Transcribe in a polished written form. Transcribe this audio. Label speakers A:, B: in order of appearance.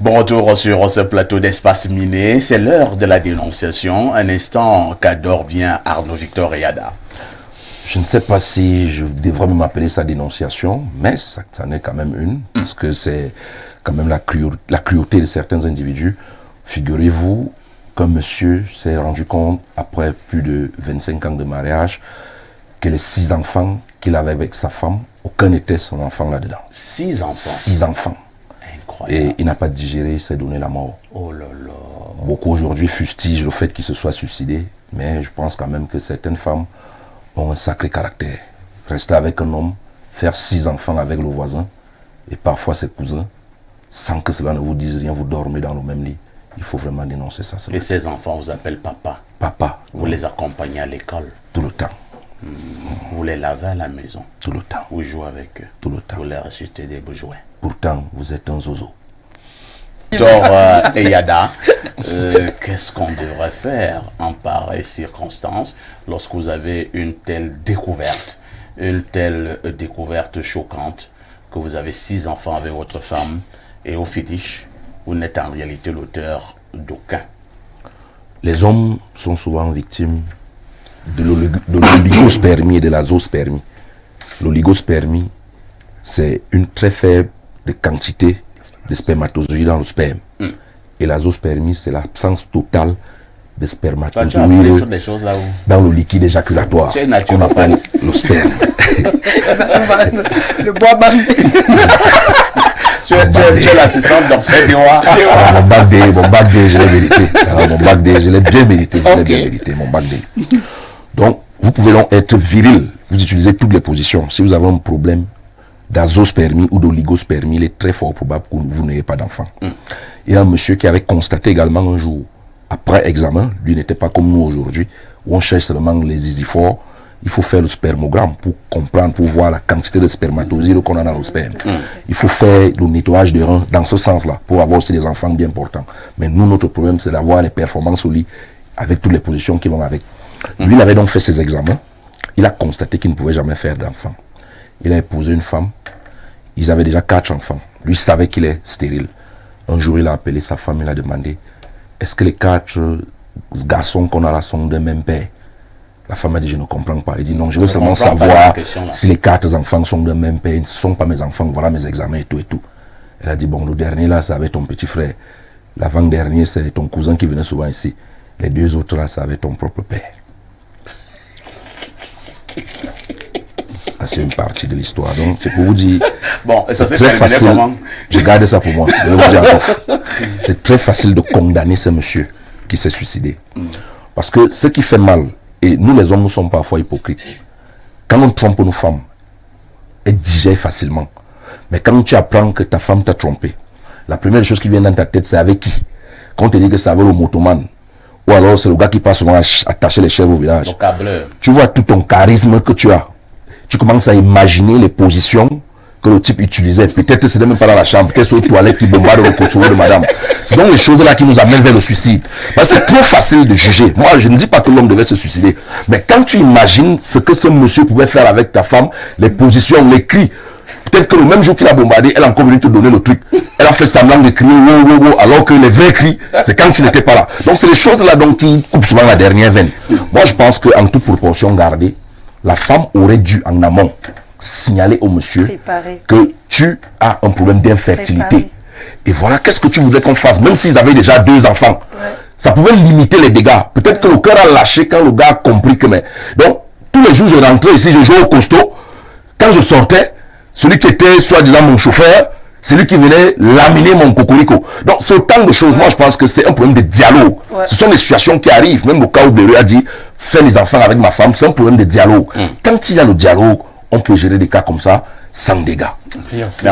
A: Bon retour sur ce plateau d'Espace Miné. C'est l'heure de la dénonciation. Un instant qu'adore bien Arnaud Victor et Yada.
B: Je ne sais pas si je devrais m'appeler ça dénonciation, mais ça en est quand même une, parce que c'est quand même la cruauté de certains individus. Figurez-vous qu'un monsieur s'est rendu compte, après plus de 25 ans de mariage, que les 6 enfants qu'il avait avec sa femme, aucun n'était son enfant là-dedans.
A: 6 enfants
B: 6 enfants.
A: Incroyable.
B: Et il n'a pas digéré, il s'est donné la mort.
A: Oh là là.
B: Beaucoup aujourd'hui fustigent le fait qu'il se soit suicidé, mais je pense quand même que certaines femmes ont un sacré caractère. Rester avec un homme, faire 6 enfants avec le voisin, et parfois ses cousins, sans que cela ne vous dise rien, vous dormez dans le même lit. Il faut vraiment dénoncer ça.
A: Et ces enfants vous appellent papa.
B: Papa.
A: Vous les accompagnez à l'école.
B: Tout le temps.
A: Vous les lavez à la maison.
B: Tout le temps.
A: Vous jouez avec eux.
B: Tout le temps.
A: Vous leur achetez des beaux jouets.
B: Pourtant, vous êtes un zozo.
A: Docteur Eyada, qu'est-ce qu'on devrait faire en pareille circonstance lorsque vous avez une telle découverte choquante, que vous avez 6 enfants avec votre femme et au fétiche, vous n'êtes en réalité l'auteur d'aucun.
B: Les hommes sont souvent victimes de l'oligospermie et de la zoospermie. L'oligospermie, c'est une très faible quantité de spermatozoïdes dans le sperme. Et la zoospermie, c'est l'absence totale de spermatozoïdes dans le liquide éjaculatoire qu'on appelle le sperme.
C: Le bois bandé.
A: Tu es l'assistant d'Orfeo.
B: Mon bac D, je l'ai mérité. Mon bac D, je l'ai bien mérité. Mon bac D. Donc, vous pouvez donc être viril. Vous utilisez toutes les positions. Si vous avez un problème d'azospermie ou d'oligospermie, il est très fort probable que vous n'ayez pas d'enfant. Il y a un monsieur qui avait constaté également un jour, après examen, lui n'était pas comme nous aujourd'hui, où on cherche seulement les isiforts. Il faut faire le spermogramme pour comprendre, pour voir la quantité de spermatozoïdes qu'on a dans le sperme. Il faut faire le nettoyage des reins dans ce sens-là, pour avoir aussi des enfants bien portants. Mais nous, notre problème, c'est d'avoir les performances au lit, avec toutes les positions qui vont avec. Lui, il avait donc fait ses examens. Il a constaté qu'il ne pouvait jamais faire d'enfant. Il a épousé une femme. Ils avaient déjà 4 enfants. Lui savait qu'il est stérile. Un jour, il a appelé sa femme, il a demandé, est-ce que les 4 garçons qu'on a là sont d'un même père? La femme a dit, je ne comprends pas. Il dit, non, je veux seulement savoir si les 4 enfants sont d'un même père. Ils ne sont pas mes enfants, voilà mes examens et tout et tout. Elle a dit, bon, le dernier là, ça avait ton petit frère. L'avant-dernier, c'est ton cousin qui venait souvent ici. Les 2 autres là, ça avait ton propre père. C'est une partie de l'histoire. Donc, c'est pour vous dire.
A: Bon, et ça
B: c'est très facile. Comment? Je garde ça pour moi. Je vais vous dire c'est très facile de condamner ce monsieur qui s'est suicidé. Parce que ce qui fait mal, et nous les hommes, nous sommes parfois hypocrites. Quand on trompe nos femmes, elles digèrent facilement. Mais quand tu apprends que ta femme t'a trompé, la première chose qui vient dans ta tête, c'est avec qui? Quand on te dit que c'est avec le motoman, ou alors c'est le gars qui passe souvent à attacher les chèvres au village. Tu vois tout ton charisme que tu as. Tu commences à imaginer les positions que le type utilisait. Peut-être que c'était même pas dans la chambre, peut-être aux toilettes qui bombardent le costume de madame. C'est donc les choses là qui nous amènent vers le suicide. Parce que c'est trop facile de juger. Moi, je ne dis pas que l'homme devait se suicider. Mais quand tu imagines ce que ce monsieur pouvait faire avec ta femme, les positions, les cris, peut-être que le même jour qu'il a bombardé, elle a encore venu te donner le truc. Elle a fait semblant de crier, wow, wow, wow, alors que les vrais cris, c'est quand tu n'étais pas là. Donc c'est les choses là donc qui coupent souvent la dernière veine. Moi, je pense qu'en toute proportion gardée, la femme aurait dû en amont signaler au monsieur que tu as un problème d'infertilité. Et voilà, qu'est-ce que tu voudrais qu'on fasse, même s'ils avaient déjà 2 enfants. Ça pouvait limiter les dégâts. Peut-être que le cœur a lâché quand le gars a compris que... Mais... Donc, tous les jours, je rentrais ici, je jouais au costaud. Quand je sortais, celui qui était soi-disant mon chauffeur, c'est lui qui venait laminer mon cocorico. Donc, c'est autant de choses. Moi, je pense que c'est un problème de dialogue. Ce sont des situations qui arrivent. Même au cas où Berue a dit, faire les enfants avec ma femme, c'est un problème de dialogue. Quand il y a le dialogue, on peut gérer des cas comme ça sans dégâts.